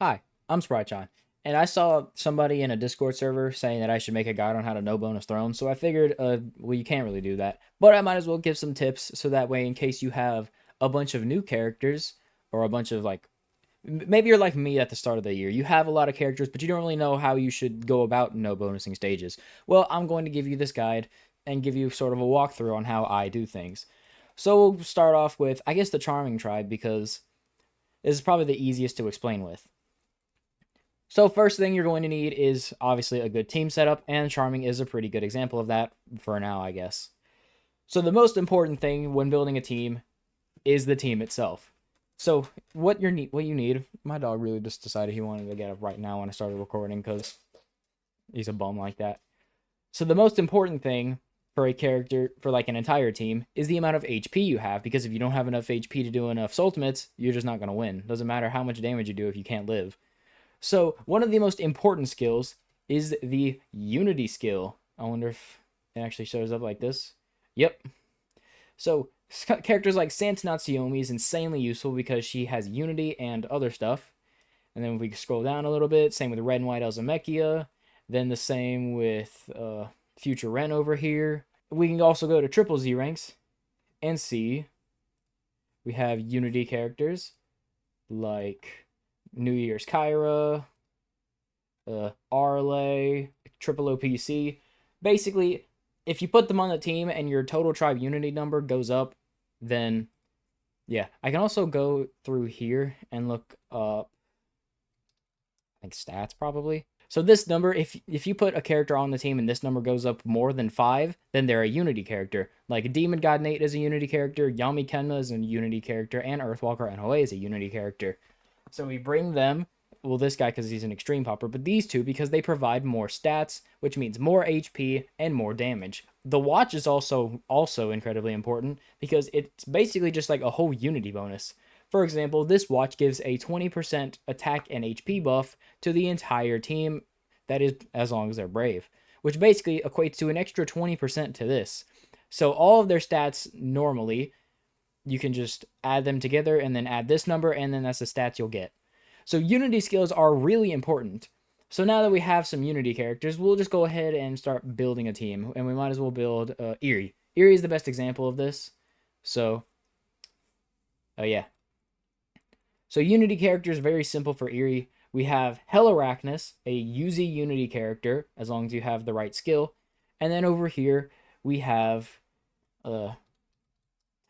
Hi, I'm Sprite and I saw somebody in a Discord server saying that I should make a guide on how to no bonus thrones, so I figured, well, you can't really do that, but I might as well give some tips so that way, in case you have a bunch of new characters or a bunch of like, maybe you're like me at the start of the year, you have a lot of characters, but you don't really know how you should go about no bonusing stages. Well, I'm going to give you this guide and give you sort of a walkthrough on how I do things. So we'll start off with, I guess, the Charming tribe because this is probably the easiest to explain with. So first thing you're going to need is obviously a good team setup, and Charming is a pretty good example of that for now, I guess. So the most important thing when building a team is the team itself. So what you need, my dog really just decided he wanted to get up right now when I started recording because he's a bum like that. So the most important thing for a character for like an entire team is the amount of HP you have, because if you don't have enough HP to do enough Soultimates, you're just not going to win. Doesn't matter how much damage you do if you can't live. So one of the most important skills is the Unity skill. I wonder if it actually shows up like this. Yep. So characters like Santa Natsuomi is insanely useful because she has Unity and other stuff. And then if we scroll down a little bit, same with Red and White Elzamechia. Then the same with Future Ren over here. We can also go to Triple Z ranks and see we have Unity characters like New Year's Kyra, Arlay, Triple OPC. Basically, if you put them on the team and your total tribe unity number goes up, then yeah. I can also go through here and look up, I think, stats probably. So this number, if you put a character on the team and this number goes up more than 5, then they're a Unity character. Like Demon God Nate is a Unity character, Yami Kenma is a Unity character, and Earthwalker NOA is a Unity character. So we bring them, well, this guy because he's an extreme popper, but these two because they provide more stats, which means more HP and more damage. The watch is also incredibly important because it's basically just like a whole Unity bonus. For example, this watch gives a 20% attack and HP buff to the entire team, that is as long as they're brave, which basically equates to an extra 20% to this. So all of their stats normally, you can just add them together and then add this number, and then that's the stats you'll get. So Unity skills are really important. So now that we have some Unity characters, we'll just go ahead and start building a team, and we might as well build Eerie. Eerie is the best example of this. So, yeah. So Unity character is very simple for Eerie. We have Hellarachnis, a UZ Unity character, as long as you have the right skill. And then over here, we have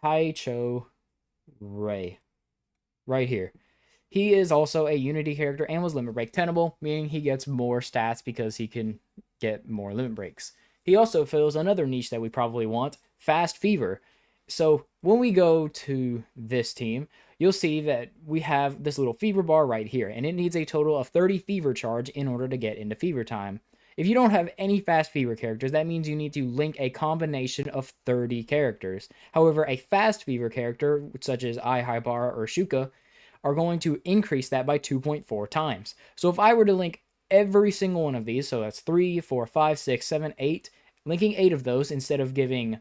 Taicho Ray. Right here. He is also a Unity character and was Limit Break tenable, meaning he gets more stats because he can get more Limit Breaks. He also fills another niche that we probably want, Fast Fever. So when we go to this team, you'll see that we have this little fever bar right here, and it needs a total of 30 fever charge in order to get into fever time. If you don't have any fast fever characters, that means you need to link a combination of 30 characters. However, a fast fever character, such as Haibara or Shuka, are going to increase that by 2.4 times. So if I were to link every single one of these, so that's 3, 4, 5, 6, 7, 8, linking 8 of those instead of giving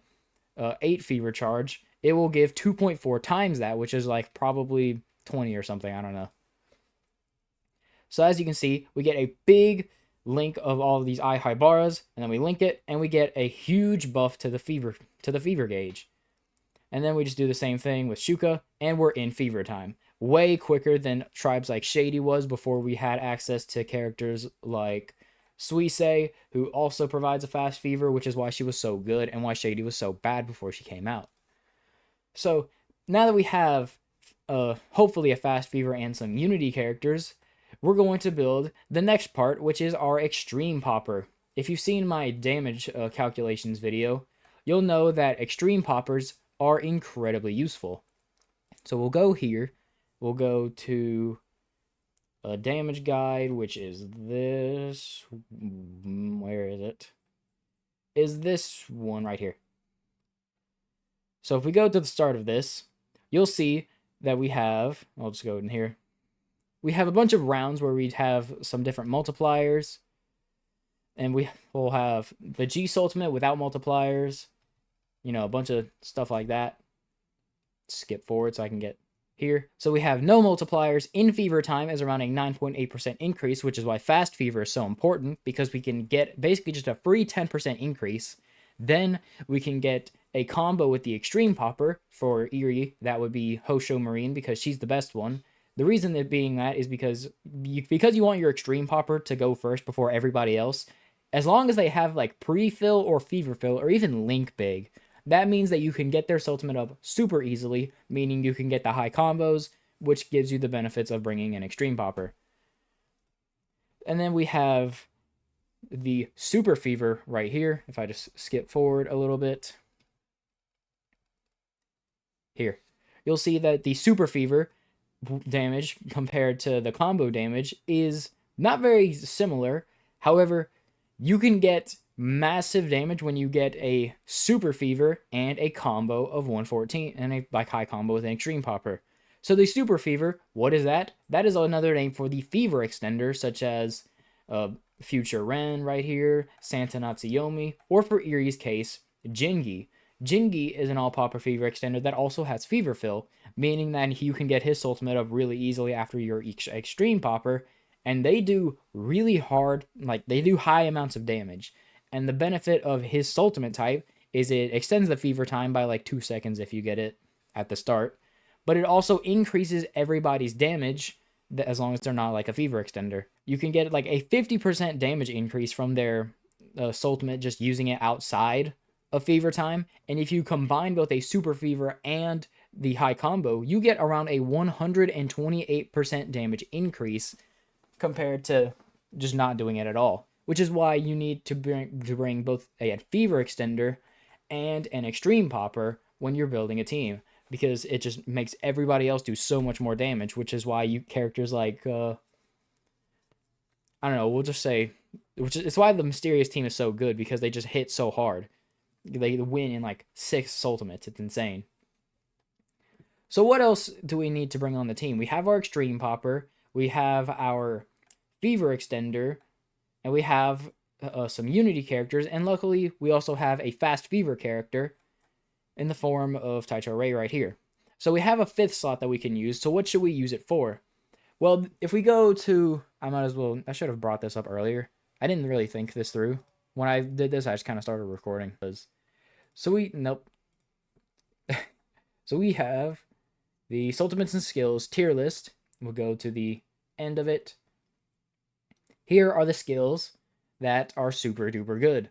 8 fever charge, it will give 2.4 times that, which is like probably 20 or something, I don't know. So as you can see, we get a big link of all of these Haibaras, and then we link it, and we get a huge buff to the fever gauge. And then we just do the same thing with Shuka, and we're in fever time. Way quicker than tribes like Shady was before we had access to characters like Suisei, who also provides a fast fever, which is why she was so good and why Shady was so bad before she came out. So now that we have hopefully a fast fever and some Unity characters, we're going to build the next part, which is our extreme popper. If you've seen my damage calculations video, you'll know that extreme poppers are incredibly useful. So we'll go here. We'll go to a damage guide, which is this. Where is it? Is this one right here. So if we go to the start of this, you'll see that we have, I'll just go in here. We have a bunch of rounds where we'd have some different multipliers. And we will have the G Soultimate without multipliers. You know, a bunch of stuff like that. Skip forward so I can get here. So we have no multipliers. In fever time is around a 9.8% increase, which is why fast fever is so important, because we can get basically just a free 10% increase. Then we can get a combo with the extreme popper for Eerie. That would be Hosho Marine, because she's the best one. The reason that being that is because you want your extreme popper to go first before everybody else. As long as they have like pre-fill or fever fill or even link big, that means that you can get their Soultimate up super easily, meaning you can get the high combos, which gives you the benefits of bringing an extreme popper. And then we have the super fever right here. If I just skip forward a little bit here, you'll see that the super fever damage compared to the combo damage is not very similar. However, you can get massive damage when you get a super fever and a combo of 114 and a like high combo with an extreme popper. So the super fever, what is that? That is another name for the fever extender, such as Future Ren right here, Santa Natsuyomi, or for Erie's case, Jingi. Jingi is an all popper fever extender that also has fever fill, meaning that you can get his Soultimate up really easily after your extreme popper, and they do really hard, like they do high amounts of damage. And the benefit of his Soultimate type is it extends the fever time by like 2 seconds if you get it at the start, but it also increases everybody's damage as long as they're not like a fever extender. You can get like a 50% damage increase from their Soultimate just using it outside of fever time. And if you combine both a super fever and the high combo, you get around a 128% damage increase compared to just not doing it at all, which is why you need to bring both a fever extender and an extreme popper when you're building a team, because it just makes everybody else do so much more damage, which is why you characters like I don't know, we'll just say, it's why the Mysterious team is so good, because they just hit so hard. They win in like 6 Soultimates. It's insane. So what else do we need to bring on the team? We have our extreme popper, we have our fever extender, and we have some unity characters, and luckily we also have a fast fever character in the form of Taicho Ray right here. So we have a 5th slot that we can use. So what should we use it for? Well, if we go to, I should have brought this up earlier. I didn't really think this through. When I did this, I just kind of started recording. So we have the Soultimates and Skills tier list. We'll go to the end of it. Here are the skills that are super duper good.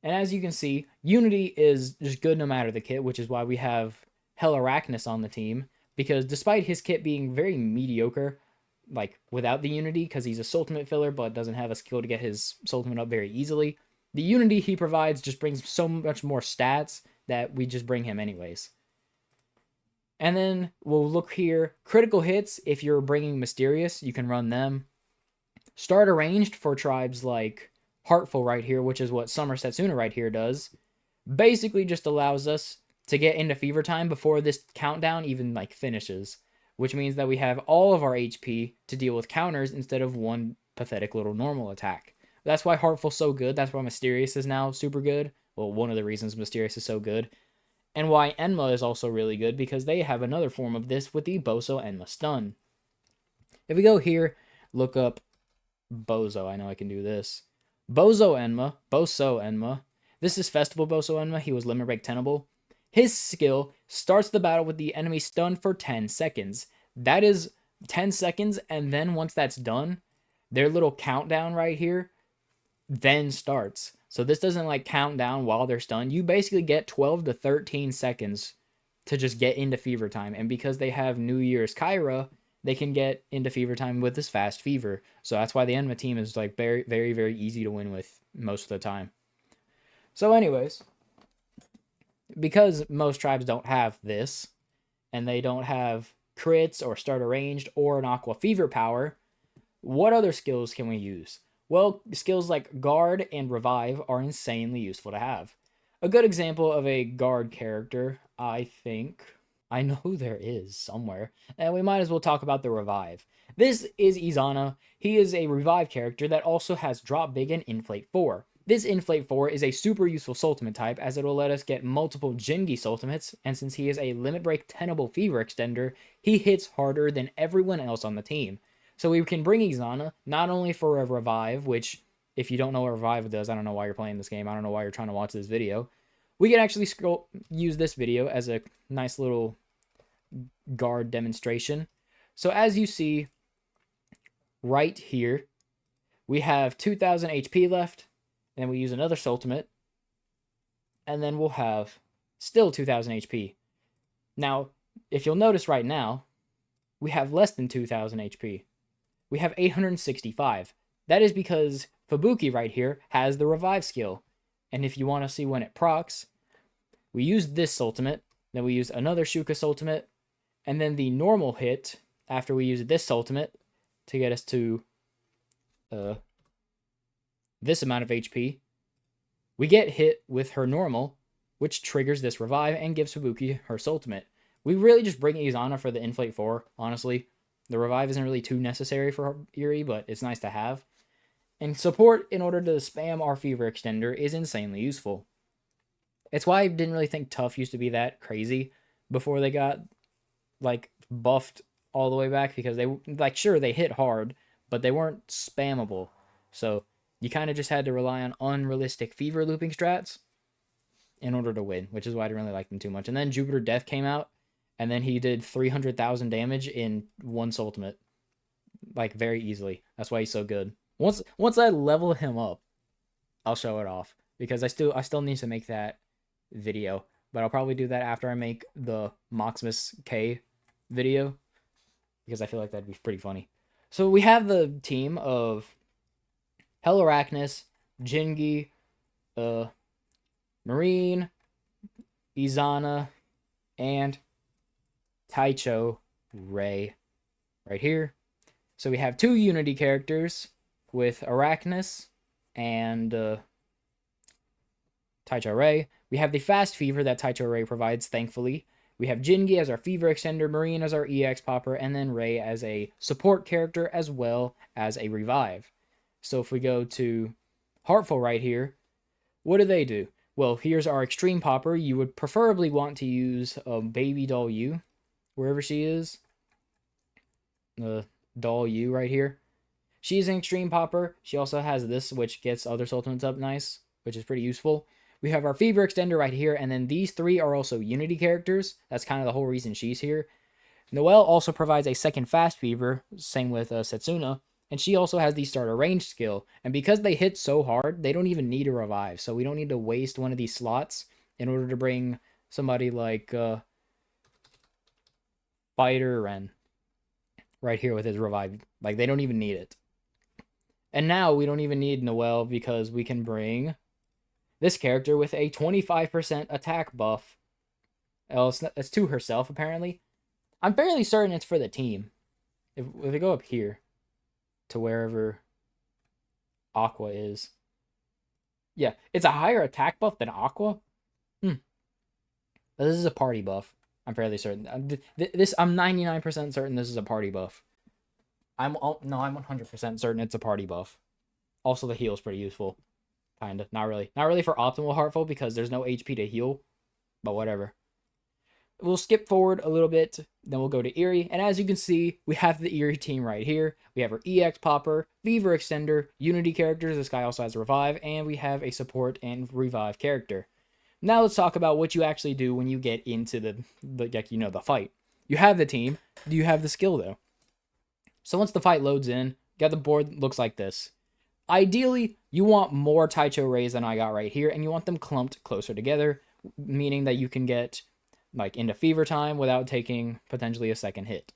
And as you can see, Unity is just good no matter the kit, which is why we have Hell Arachnus on the team. Because despite his kit being very mediocre, like without the Unity, because he's a Soultimate filler but doesn't have a skill to get his Soultimate up very easily, the Unity he provides just brings so much more stats that we just bring him anyways. And then we'll look here. Critical hits, if you're bringing Mysterious, you can run them. Start arranged for tribes like Heartful right here, which is what Summer Setsuna right here does. Basically just allows us to get into fever time before this countdown even like finishes, which means that we have all of our HP to deal with counters instead of one pathetic little normal attack. That's why Heartful's so good. That's why Mysterious is now super good. Well, one of the reasons Mysterious is so good. And why Enma is also really good, because they have another form of this with the Boso Enma stun. If we go here, look up Bozo. I know I can do this. Boso Enma. This is Festival Boso Enma. He was Limit Break Tenable. His skill starts the battle with the enemy stunned for 10 seconds. That is 10 seconds, and then once that's done, their little countdown right here then starts. So this doesn't like count down while they're stunned. You basically get 12 to 13 seconds to just get into fever time. And because they have New Year's Kyra, they can get into fever time with this fast fever. So that's why the Enma team is like very, very, very easy to win with most of the time. So anyways, because most tribes don't have this, and they don't have crits or start arranged or an aqua fever power, what other skills can we use? Well, skills like Guard and Revive are insanely useful to have. A good example of a Guard character, I think, I know there is somewhere, and we might as well talk about the Revive. This is Izana. He is a Revive character that also has Drop Big and Inflate 4. This Inflate 4 is a super useful Soultimate type, as it will let us get multiple Jingi Soultimates, and since he is a Limit Break Tenable Fever Extender, he hits harder than everyone else on the team. So we can bring Izana, not only for a Revive, which, if you don't know what Revive does, I don't know why you're playing this game, I don't know why you're trying to watch this video. We can actually use this video as a nice little guard demonstration. So as you see right here, we have 2,000 HP left, and we use another Soultimate, and then we'll have still 2,000 HP. Now, if you'll notice right now, we have less than 2,000 HP. We have 865. That is because Fubuki right here has the Revive skill. And if you want to see when it procs, we use this Soultimate, then we use another Shuka Soultimate, and then the normal hit after we use this Soultimate to get us to this amount of HP. We get hit with her normal, which triggers this Revive and gives Fubuki her Soultimate. We really just bring Izana for the Inflate 4, honestly. The Revive isn't really too necessary for Eri, but it's nice to have. And support in order to spam our Fever Extender is insanely useful. It's why I didn't really think Tough used to be that crazy before they got, like, buffed all the way back, because they, like, sure, they hit hard, but they weren't spammable. So you kind of just had to rely on unrealistic Fever looping strats in order to win, which is why I didn't really like them too much. And then Jupiter Death came out, and then he did 300,000 damage in one Soultimate, like, very easily. That's why he's so good. Once I level him up, I'll show it off, because I still need to make that video, but I'll probably do that after I make the Maximus K video, because I feel like that'd be pretty funny. So we have the team of Hellarachnis, Jingi, Marine, Izana, and Taicho Ray right here. So we have two Unity characters with Arachnis and Taicho Ray. We have the Fast Fever that Taicho Ray provides, thankfully. We have Jingi as our Fever Extender, Marine as our EX Popper, and then Ray as a support character as well as a Revive. So if we go to Heartful right here, what do? Well, here's our Extreme Popper. You would preferably want to use Baby Doll U, wherever she is. Doll U right here. She's an Extreme Popper. She also has this, which gets other Sultanates up nice, which is pretty useful. We have our Fever Extender right here, and then these three are also Unity characters. That's kind of the whole reason she's here. Noelle also provides a second Fast Fever, same with Setsuna, and she also has the starter range skill. And because they hit so hard, they don't even need a Revive, so we don't need to waste one of these slots in order to bring somebody like Fighter Ren right here with his Revive. Like, they don't even need it. And now we don't even need Noelle, because we can bring this character with a 25% attack buff. It's to herself, apparently. I'm fairly certain it's for the team. If we go up here to wherever Aqua is. Yeah, it's a higher attack buff than Aqua. But this is a party buff. I'm fairly certain. I'm 99% certain this is a party buff. I'm 100% certain it's a party buff. Also, the heal is pretty useful. Kinda. Not really. Not really for optimal Heartful, because there's no HP to heal. But whatever. We'll skip forward a little bit. Then we'll go to Eri. And as you can see, we have the Eri team right here. We have our EX Popper, Fever Extender, Unity characters. This guy also has Revive. And we have a support and Revive character. Now let's talk about what you actually do when you get into the fight. You have the team. Do you have the skill, though? So once the fight loads in, the board looks like this. Ideally, you want more Taicho Rays than I got right here, and you want them clumped closer together, meaning that you can get like into Fever time without taking potentially a second hit.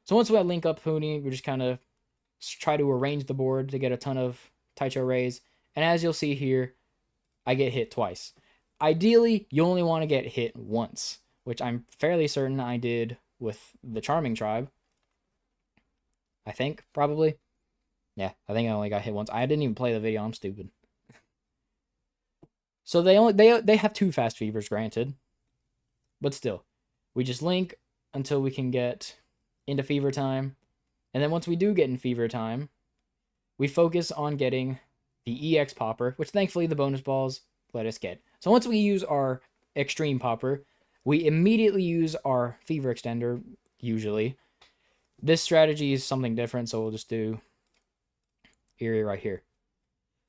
So once we link up Puni, we just kind of try to arrange the board to get a ton of Taicho Rays, and as you'll see here, I get hit twice. Ideally, you only want to get hit once, which I'm fairly certain I did with the Charming Tribe. I think, probably. Yeah, I think I only got hit once. I didn't even play the video. I'm stupid. So they have two Fast Fevers, granted. But still, we just link until we can get into Fever time. And then once we do get in Fever time, we focus on getting the EX popper, which thankfully the bonus balls let us get. So once we use our extreme popper, we immediately use our fever extender, usually. This strategy is something different, so we'll just do area right here.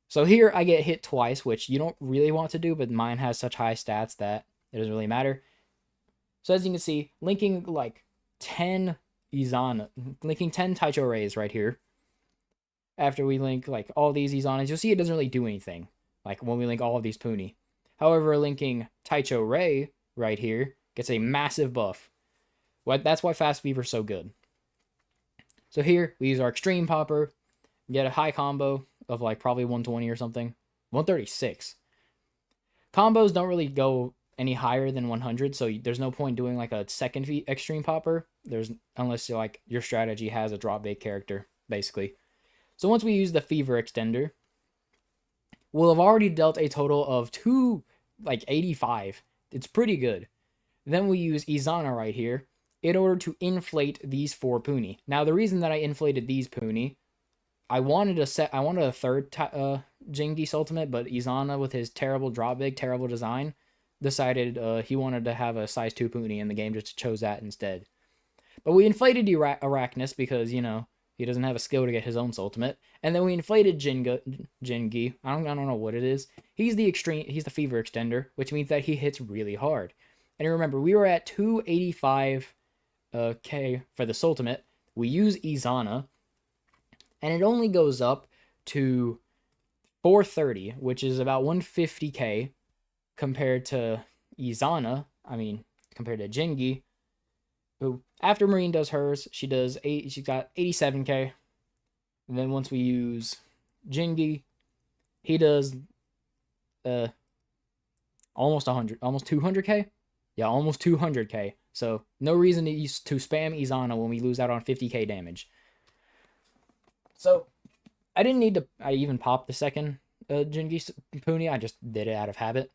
So here I get hit twice, which you don't really want to do, but mine has such high stats that it doesn't really matter. So as you can see, linking like 10 Izana, linking 10 Taicho Rays right here. After we link like all these Izanas, you'll see it doesn't really do anything. Like when we link all of these Puni. However, linking Taicho Ray right here gets a massive buff. That's why Fast Fever is so good. So here we use our Extreme Popper, get a high combo of like probably 120 or something. 136. Combos don't really go any higher than 100, so there's no point doing like a second Extreme Popper. Unless like your strategy has a drop bait character, basically. So once we use the Fever Extender, we'll have already dealt a total of 85. It's pretty good. Then we use Izana right here in order to inflate these 4 Puni. Now the reason that I inflated these Puni, I wanted a third Jingi Soultimate, but Izana with his terrible drop big, terrible design, decided he wanted to have a size 2 Puni in the game, just chose that instead. But we inflated Arachnus because, you know, he doesn't have a skill to get his own Soultimate. And then we inflated Jingi. I don't know what it is. He's the Fever Extender, which means that he hits really hard. And remember, we were at 285 K for the Soultimate. We use Izana, and it only goes up to 430, which is about 150k compared to Izana. Compared to Jingi, who after Marine does hers, she's got 87k. And then once we use Jingi, he does almost 200k. Yeah, almost 200k. So no reason to spam Izana when we lose out on 50k damage. So I didn't need to. I even popped the second Jingi Puni. I just did it out of habit.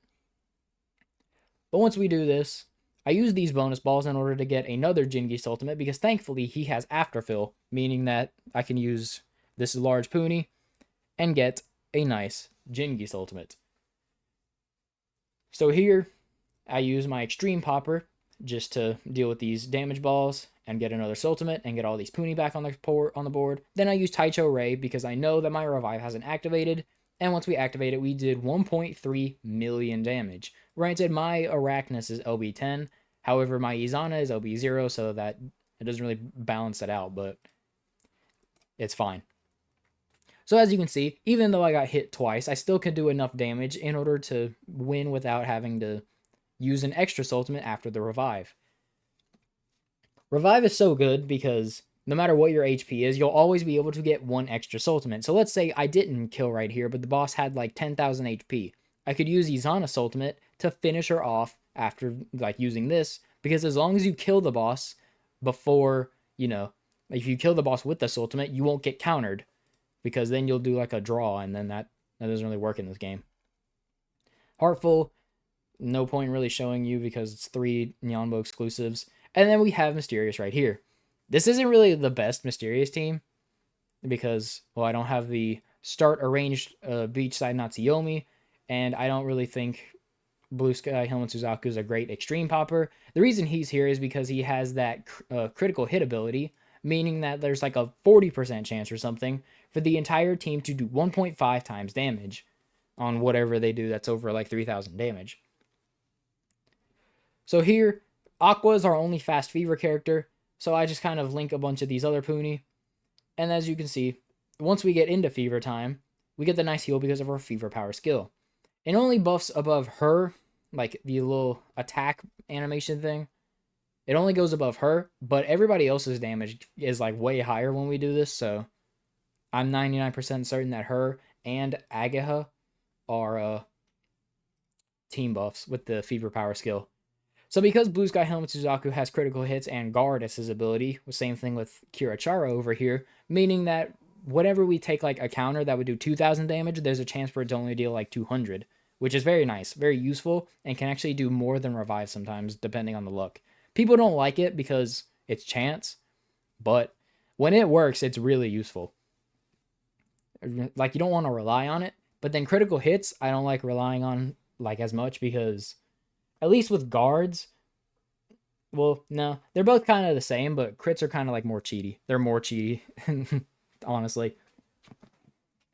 But once we do this, I use these bonus balls in order to get another Jingi's Ultimate, because thankfully he has Afterfill, meaning that I can use this large Puni and get a nice Jingi's Ultimate. So here, I use my Extreme Popper just to deal with these damage balls and get another Soultimate and get all these Puni back on the board. Then I use Taicho Ray because I know that my Revive hasn't activated, and once we activate it, we did 1.3 million damage. Granted, my Arachnus is LB10, however, my Izana is LB0, so that it doesn't really balance it out, but it's fine. So as you can see, even though I got hit twice, I still could do enough damage in order to win without having to use an extra Soultimate after the Revive. Revive is so good because no matter what your HP is, you'll always be able to get one extra Soultimate. So let's say I didn't kill right here, but the boss had like 10,000 HP. I could use Izana's Soultimate to finish her off after like using this, because as long as you kill the boss before, if you kill the boss with the Soultimate, you won't get countered, because then you'll do like a draw, and then that doesn't really work in this game. Heartful, no point really showing you because it's 3 Nyanbo exclusives. And then we have Mysterious right here. This isn't really the best Mysterious team because, well, I don't have the start arranged beachside Natsuyomi, and I don't really think Blue Sky Helmet Suzaku is a great Extreme Popper. The reason he's here is because he has that critical hit ability, meaning that there's like a 40% chance or something for the entire team to do 1.5 times damage on whatever they do that's over like 3,000 damage. So here, Aqua is our only Fast Fever character, so I just kind of link a bunch of these other Puni. And as you can see, once we get into Fever time, we get the nice heal because of our Fever Power skill. It only buffs above her, like the little attack animation thing. It only goes above her, but everybody else's damage is like way higher when we do this, so I'm 99% certain that her and Agaha are team buffs with the Fever Power skill. So because Blue Sky Helmet Suzaku has critical hits and guard as his ability, same thing with Kirachara over here, meaning that whenever we take like a counter that would do 2,000 damage, there's a chance for it to only deal like 200, which is very nice, very useful, and can actually do more than Revive sometimes, depending on the luck. People don't like it because it's chance, but when it works, it's really useful. Like, you don't want to rely on it, But then critical hits, I don't like relying on like as much because at least with guards, well, no, they're both kind of the same, but crits are kind of like more cheaty. They're more cheaty, honestly.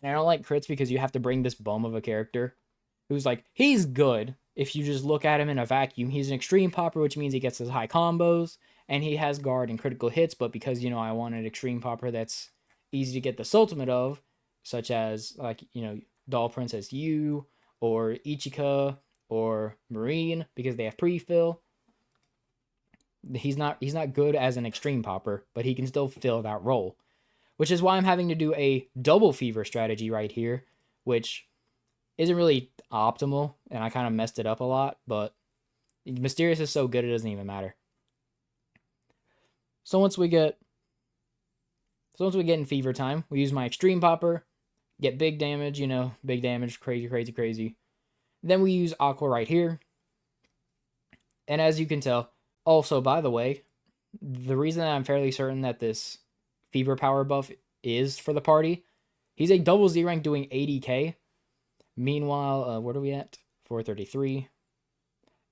And I don't like crits because you have to bring this bum of a character who's like, he's good. If you just look at him in a vacuum, he's an extreme popper, which means he gets his high combos and he has guard and critical hits. But because, I want an extreme popper that's easy to get the Soultimate of, such as like, Doll Princess Yu or Ichika or Marine, because they have pre-fill. He's not good as an extreme popper, but he can still fill that role. Which is why I'm having to do a double fever strategy right here, which isn't really optimal, and I kind of messed it up a lot, but Mysterious is so good it doesn't even matter. So once we get in fever time, we use my extreme popper, get big damage, big damage, crazy, crazy, crazy. Then we use Aqua right here. And as you can tell, also, by the way, the reason that I'm fairly certain that this fever power buff is for the party, he's a double Z rank doing 80k. Meanwhile, what are we at? 433.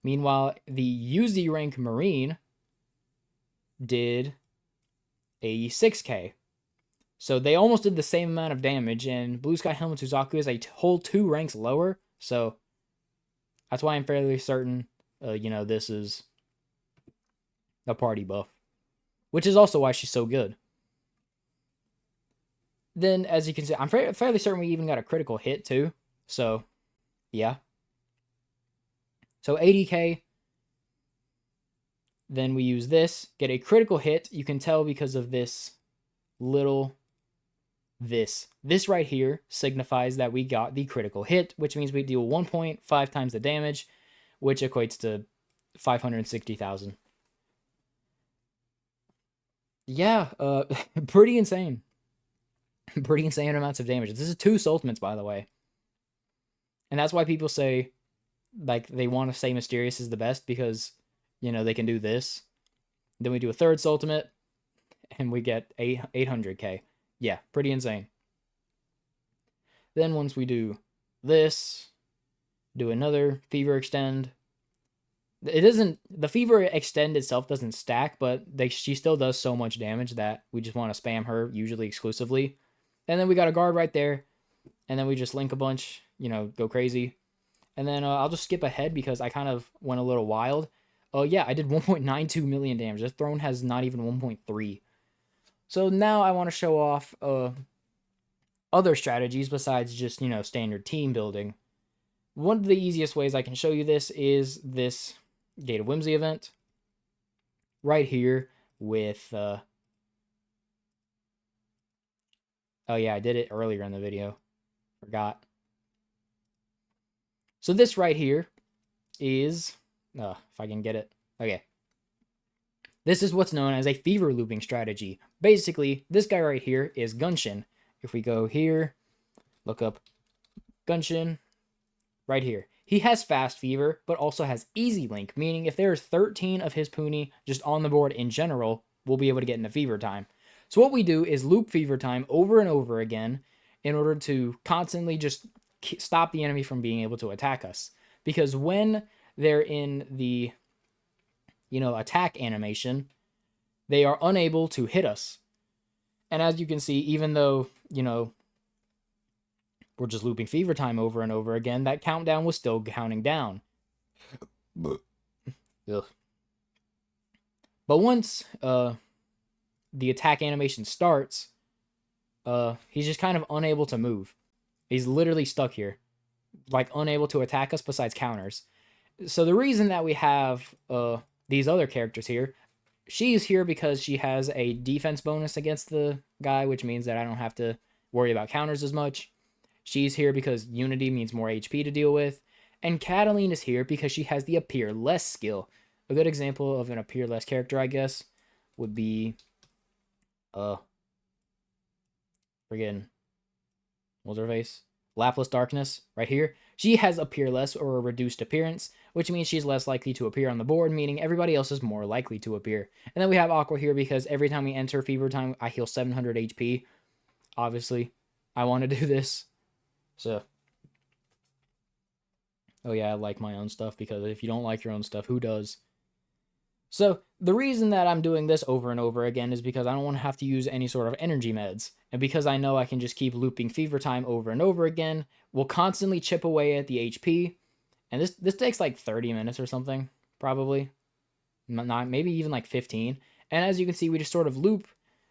Meanwhile, the UZ rank Marine did 86k. So they almost did the same amount of damage, and Blue Sky Helmet Suzaku is a whole 2 ranks lower. So that's why I'm fairly certain, this is a party buff. Which is also why she's so good. Then, as you can see, I'm fairly certain we even got a critical hit too. So, yeah. So 80k. Then we use this, get a critical hit. You can tell because of this little this. This right here signifies that we got the critical hit, which means we deal 1.5 times the damage, which equates to 560,000. Yeah, pretty insane. Pretty insane amounts of damage. This is 2 Soultimates, by the way. And that's why people say, like, they want to say Mysterious is the best because, they can do this. Then we do a 3rd Soultimate, and we get 800k. Yeah, pretty insane. Then once we do this, do another Fever Extend. The Fever Extend itself doesn't stack, but she still does so much damage that we just want to spam her, usually exclusively. And then we got a guard right there. And then we just link a bunch, go crazy. And then I'll just skip ahead because I kind of went a little wild. Oh, yeah, I did 1.92 million damage. This throne has not even 1.3. So now I want to show off other strategies besides just, standard team building. One of the easiest ways I can show you this is this Gate of Whimsy event. Right here with... oh, yeah, I did it earlier in the video. Forgot. So this right here is... if I can get it. Okay. This is what's known as a fever looping strategy. Basically, this guy right here is Gunshin. If we go here, look up Gunshin, right here. He has fast fever, but also has easy link, meaning if there's 13 of his Puni just on the board in general, we'll be able to get into fever time. So what we do is loop fever time over and over again in order to constantly just stop the enemy from being able to attack us. Because when they're in the, attack animation, they are unable to hit us. And as you can see, even though, we're just looping fever time over and over again, that countdown was still counting down. But once the attack animation starts, he's just kind of unable to move. He's literally stuck here, like unable to attack us besides counters. So the reason that we have these other characters here, she's here because she has a defense bonus against the guy, which means that I don't have to worry about counters as much. She's here because Unity means more HP to deal with. And Cataline is here because she has the Appear Less skill. A good example of an Appear Less character, I guess, would be... friggin... what's her face? Lapless Darkness, right here. She has Appear Less or a reduced appearance, which means she's less likely to appear on the board, meaning everybody else is more likely to appear. And then we have Aqua here because every time we enter Fever Time, I heal 700 HP. Obviously, I want to do this. So, Oh yeah, I like my own stuff, because if you don't like your own stuff, who does? So the reason that I'm doing this over and over again is because I don't want to have to use any sort of energy meds. And because I know I can just keep looping fever time over and over again, we'll constantly chip away at the HP. And this takes like 30 minutes or something, probably. Not maybe even like 15. And as you can see, we just sort of loop,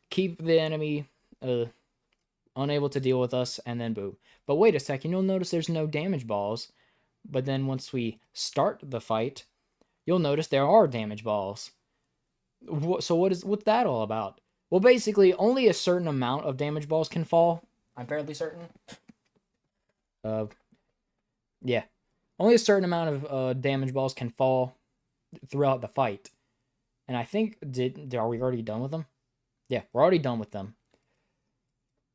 keep the enemy unable to deal with us, and then boom. But wait a second, you'll notice there's no damage balls. But then once we start the fight, you'll notice there are damage balls. So what's that all about? Well, basically, only a certain amount of damage balls can fall. I'm fairly certain. Yeah, only a certain amount of damage balls can fall throughout the fight. And I think are we already done with them? Yeah, we're already done with them.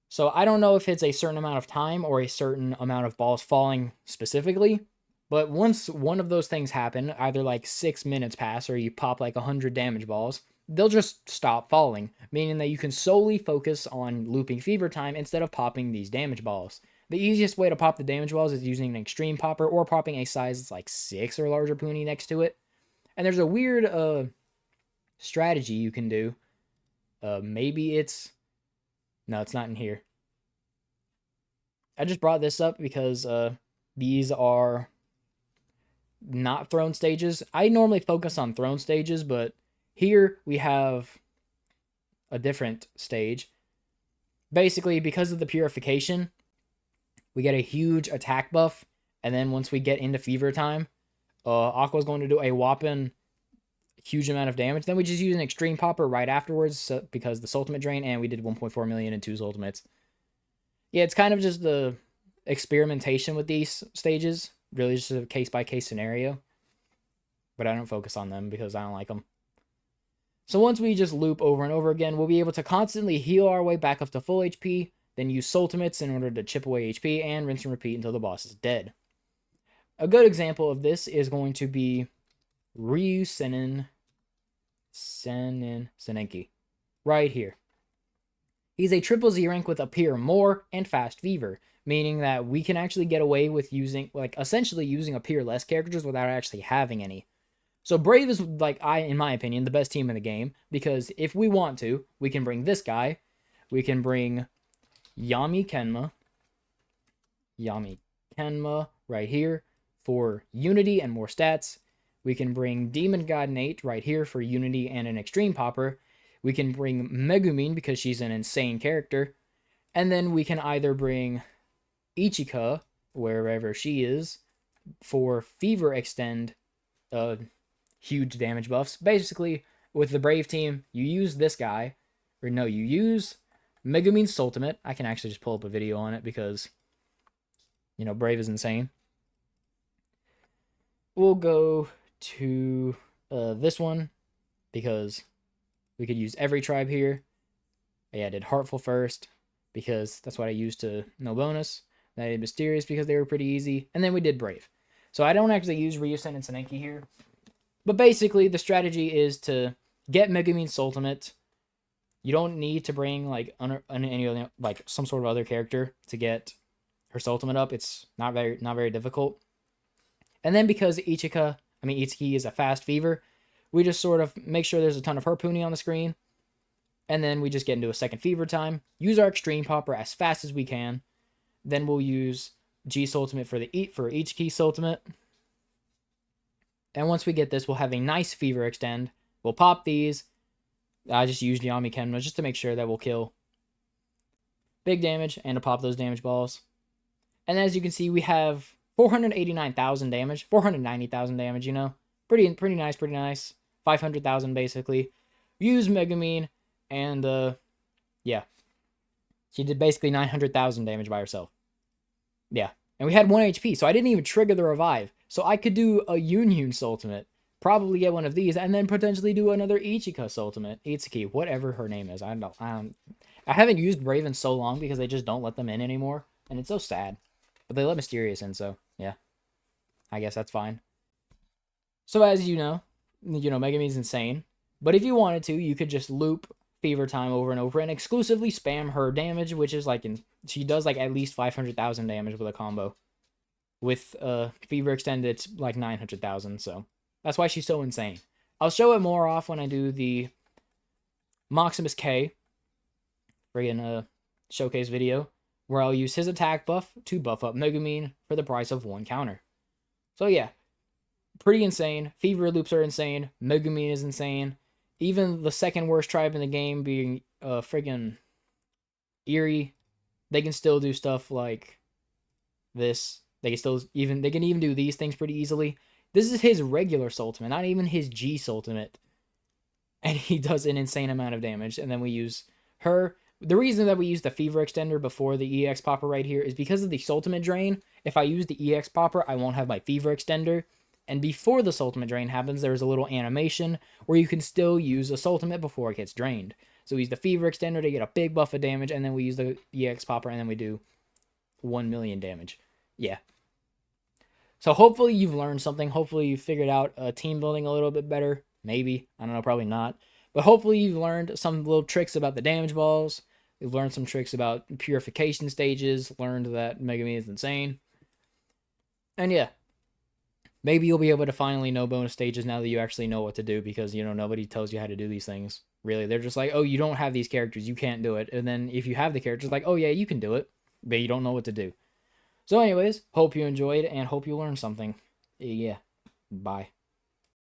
So I don't know if it's a certain amount of time or a certain amount of balls falling specifically. But once one of those things happen, either like 6 minutes pass or you pop like 100 damage balls, they'll just stop falling, meaning that you can solely focus on looping fever time instead of popping these damage balls. The easiest way to pop the damage balls is using an extreme popper or popping a size like 6 or larger Puni next to it. And there's a weird strategy you can do. Maybe it's... No, it's not in here. I just brought this up because these are not throne stages. I normally focus on throne stages, but here we have a different stage. Basically, because of the purification, we get a huge attack buff, and then once we get into fever time, Aqua's going to do a whopping huge amount of damage. Then we just use an extreme popper right afterwards, because the Soultimate drain, and we did 1.4 million in 2 Soultimates. Yeah, it's kind of just the experimentation with these stages. Really just a case-by-case scenario. But I don't focus on them because I don't like them. So once we just loop over and over again, we'll be able to constantly heal our way back up to full HP, then use Soultimates in order to chip away HP, and rinse and repeat until the boss is dead. A good example of this is going to be Ryu Senenki. Right here. He's a triple Z rank with Appear More and Fast Fever, meaning that we can actually get away with using, like, essentially using Appear less characters without actually having any. So Brave is, like, in my opinion, the best team in the game, because if we want to, we can bring this guy, we can bring Yami Kenma right here for Unity and more stats. We can bring Demon God Nate right here for Unity and an Extreme Popper. We can bring Megumin because she's an insane character. And then we can either bring Ichika, wherever she is, for Fever Extend huge damage buffs. Basically, with the Brave team, you use this guy. Or no, you use Megumin's Soultimate. I can actually just pull up a video on it because, you know, Brave is insane. We'll go to this one because we could use every tribe here. Yeah, I did Heartful first because that's what I used to no bonus. Then I did Mysterious because they were pretty easy. And then we did Brave. So I don't actually use Ryusen and Senenki here. But basically, the strategy is to get Megumin's Soultimate. You don't need to bring like any other, like some sort of other character to get her Soultimate up. It's not very difficult. And then because Itsuki is a fast fever, we just sort of make sure there's a ton of her Puni on the screen. And then we just get into a second fever time. Use our Extreme Popper as fast as we can. Then we'll use G Soultimate for Itsuki Soultimate. And once we get this, we'll have a nice fever extend. We'll pop these. I just used Yami Kenma just to make sure that we'll kill big damage and to pop those damage balls. And as you can see, we have 489,000 damage, 490,000 damage, you know. Pretty nice. 500,000 basically. Use Megumin, and yeah. She did basically 900,000 damage by herself. Yeah. And we had 1 HP, so I didn't even trigger the revive. So I could do a Yunyun Soultimate, probably get one of these, and then potentially do another Ichika Soultimate. Itsuki, whatever her name is. I haven't used Brave in so long because they just don't let them in anymore, and it's so sad. But they let Mysterious in, so yeah. I guess that's fine. So as you know, Megumin's insane. But if you wanted to, you could just loop Fever Time over and over and exclusively spam her damage, which is like she does like at least 500,000 damage with a combo. With Fever Extended, it's like 900,000. So that's why she's so insane. I'll show it more off when I do the Maximus K friggin' showcase video, where I'll use his attack buff to buff up Megumin for the price of 1 counter. So yeah, pretty insane. Fever loops are insane. Megumin is insane. Even the second worst tribe in the game being friggin' Eerie, they can still do stuff like this. They can even do these things pretty easily. This is his regular Soultimate, not even his G Soultimate. And he does an insane amount of damage. And then we use her. The reason that we use the Fever Extender before the EX Popper right here is because of the Soultimate Drain. If I use the EX Popper, I won't have my Fever Extender. And before the Soultimate Drain happens, there's a little animation where you can still use a Soultimate before it gets drained. So we use the Fever Extender to get a big buff of damage, and then we use the EX Popper, and then we do 1 million damage. Yeah. So hopefully you've learned something. Hopefully you figured out team building a little bit better. Maybe. I don't know, probably not. But hopefully you've learned some little tricks about the damage balls. You've learned some tricks about purification stages. Learned that Megumin is insane. And yeah. Maybe you'll be able to finally know bonus stages now that you actually know what to do, because, you know, nobody tells you how to do these things. Really, they're just like, oh, you don't have these characters, you can't do it. And then if you have the characters, like, oh yeah, you can do it, but you don't know what to do. So anyways, hope you enjoyed and hope you learned something. Yeah, bye.